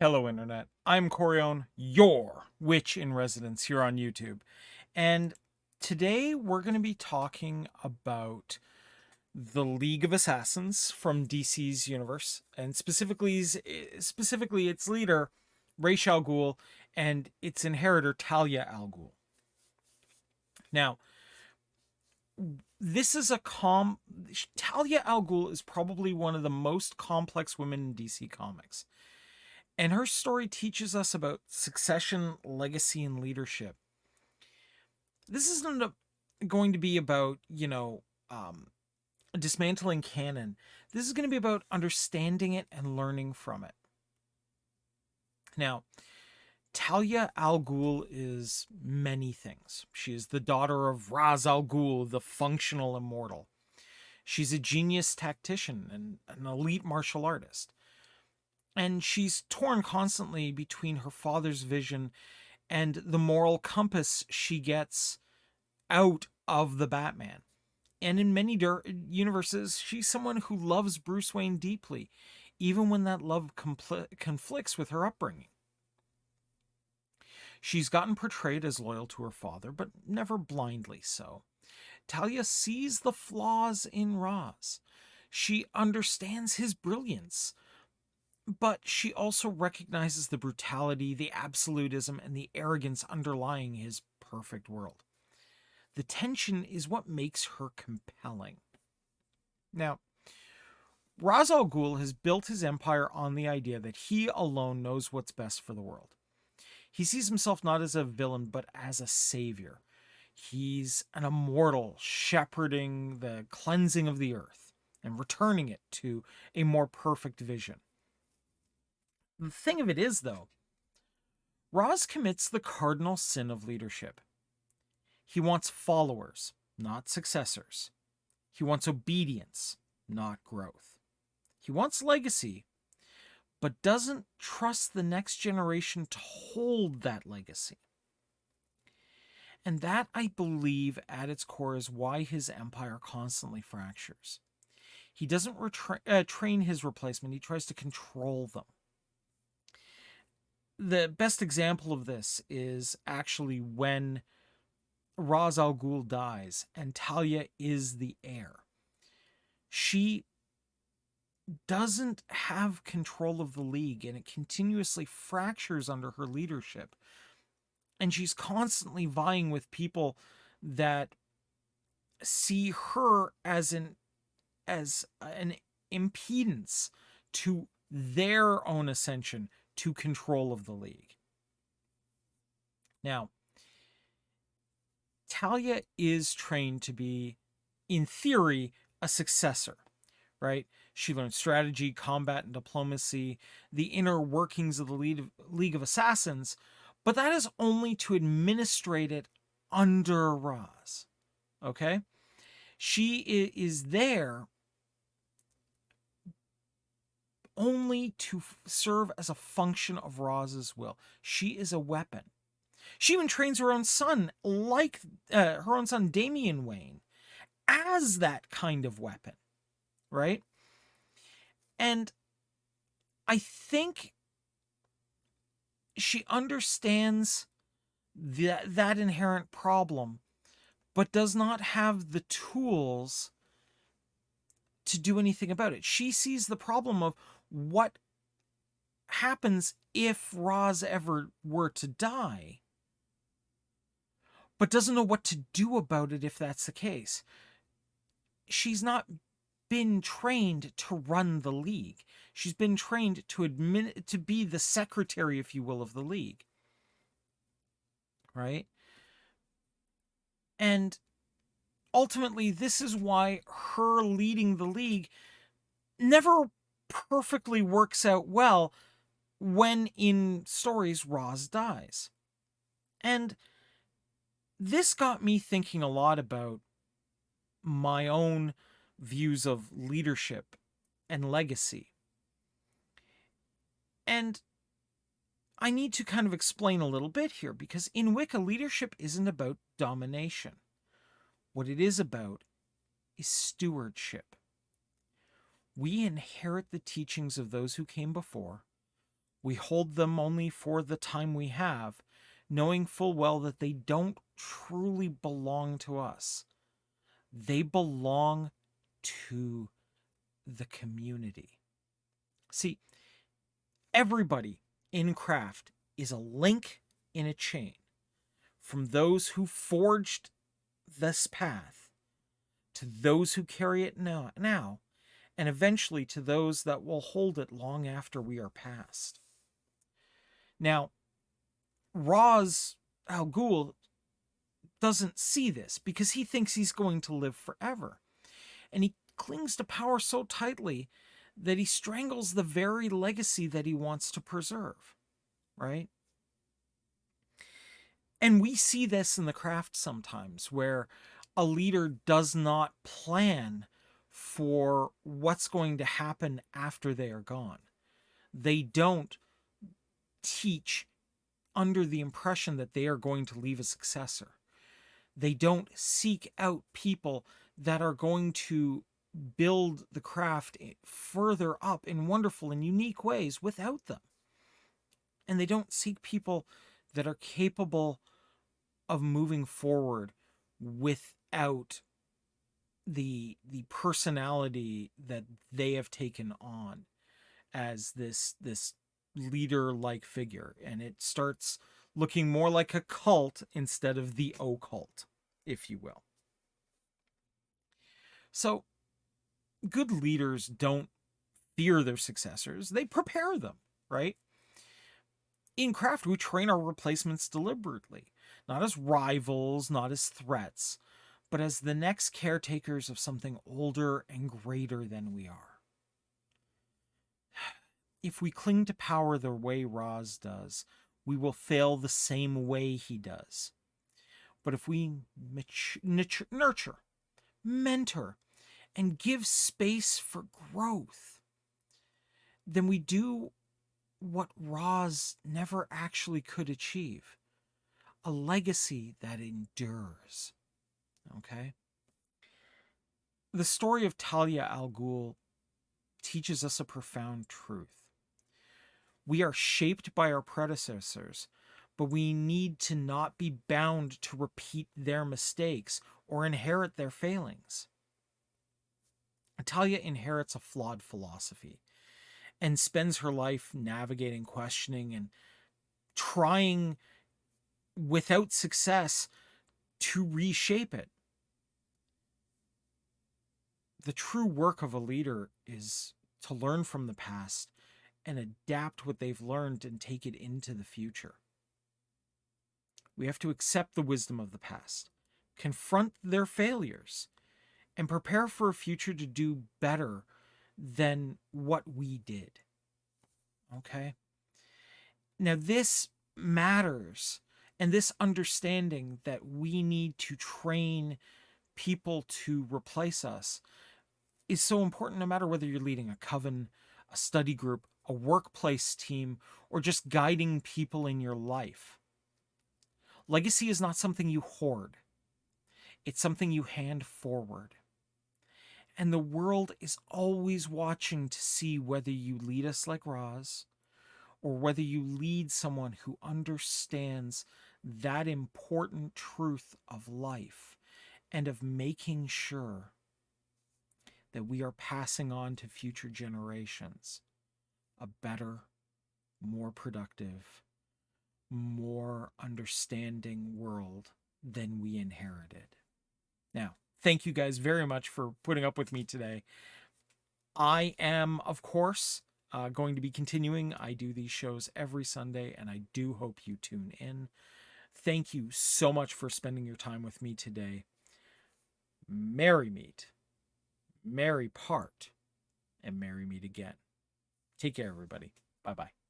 Hello, Internet. I'm Corione, your witch in residence here on YouTube. And today we're going to be talking about the League of Assassins from DC's universe, and specifically its leader, Ra's al Ghul, and its inheritor, Talia al Ghul. Now, this is a Talia al Ghul is probably one of the most complex women in DC Comics. And her story teaches us about succession, legacy, and leadership. This isn't going to be about, dismantling canon. This is going to be about understanding it and learning from it. Now, Talia al Ghul is many things. She is the daughter of Ra's al Ghul, the functional immortal. She's a genius tactician and an elite martial artist. And she's torn constantly between her father's vision and the moral compass she gets out of the Batman. And in many universes, she's someone who loves Bruce Wayne deeply, even when that love conflicts with her upbringing. She's gotten portrayed as loyal to her father, but never blindly so. Talia sees the flaws in Ra's. She understands his brilliance, but she also recognizes the brutality, the absolutism, and the arrogance underlying his perfect world. The tension is what makes her compelling. Now, Ra's al Ghul has built his empire on the idea that he alone knows what's best for the world. He sees himself not as a villain, but as a savior. He's an immortal shepherding the cleansing of the earth and returning it to a more perfect vision. The thing of it is, though, Ra's commits the cardinal sin of leadership. He wants followers, not successors. He wants obedience, not growth. He wants legacy, but doesn't trust the next generation to hold that legacy. And that, I believe, at its core is why his empire constantly fractures. He doesn't train his replacement, he tries to control them. The best example of this is actually when Ra's al Ghul dies and Talia is the heir. She doesn't have control of the League, and it continuously fractures under her leadership. And she's constantly vying with people that see her as an impedance to their own ascension to control of the League. Now, Talia is trained to be, in theory, a successor, right? She learns strategy, combat, and diplomacy, the inner workings of the League of Assassins, but that is only to administrate it under Ra's. Okay? She is there only to serve as a function of Raz's will. She is a weapon. She even trains her own son, like her own son Damian Wayne, as that kind of weapon, right? And I think she understands that inherent problem, but does not have the tools to do anything about it. She sees the problem of what happens if Ra's ever were to die, but doesn't know what to do about it if that's the case. She's not been trained to run the League. She's been trained to be the secretary, if you will, of the League. Right? And ultimately, this is why her leading the League never perfectly works out well when in stories Ra's dies. And this got me thinking a lot about my own views of leadership and legacy. And I need to kind of explain a little bit here, because in Wicca, leadership isn't about domination. What it is about is stewardship. We inherit the teachings of those who came before. We hold them only for the time we have, knowing full well that they don't truly belong to us. They belong to the community. See, everybody in craft is a link in a chain, from those who forged this path to those who carry it now, and eventually to those that will hold it long after we are past. Now, Ra's Al Ghul doesn't see this because he thinks he's going to live forever. And he clings to power so tightly that he strangles the very legacy that he wants to preserve, right? And we see this in the craft sometimes where a leader does not plan for what's going to happen after they are gone. They don't teach under the impression that they are going to leave a successor. They don't seek out people that are going to build the craft further up in wonderful and unique ways without them. And they don't seek people that are capable of moving forward without the personality that they have taken on as this leader like figure, and it starts looking more like a cult instead of the occult, if you will. So good leaders don't fear their successors, they prepare them, right? In craft, we train our replacements deliberately, not as rivals, not as threats, but as the next caretakers of something older and greater than we are. If we cling to power the way Raz does, we will fail the same way he does. But if we nurture, mentor, and give space for growth, then we do what Raz never actually could achieve, a legacy that endures. Okay? The story of Talia al Ghul teaches us a profound truth. We are shaped by our predecessors, but we need to not be bound to repeat their mistakes or inherit their failings. Talia inherits a flawed philosophy and spends her life navigating, questioning, and trying without success to reshape it. The true work of a leader is to learn from the past and adapt what they've learned and take it into the future. We have to accept the wisdom of the past, confront their failures, and prepare for a future to do better than what we did. Okay? Now, this matters, and this understanding that we need to train people to replace us is so important, no matter whether you're leading a coven, a study group, a workplace team, or just guiding people in your life. Legacy is not something you hoard, it's something you hand forward. And the world is always watching to see whether you lead us like Raz or whether you lead someone who understands that important truth of life and of making sure that we are passing on to future generations a better, more productive, more understanding world than we inherited. Now, thank you guys very much for putting up with me today. I am, of course, going to be continuing. I do these shows every Sunday, and I do hope you tune in. Thank you so much for spending your time with me today. Merry meet, merry part, and merry meet again. Take care, everybody. Bye bye.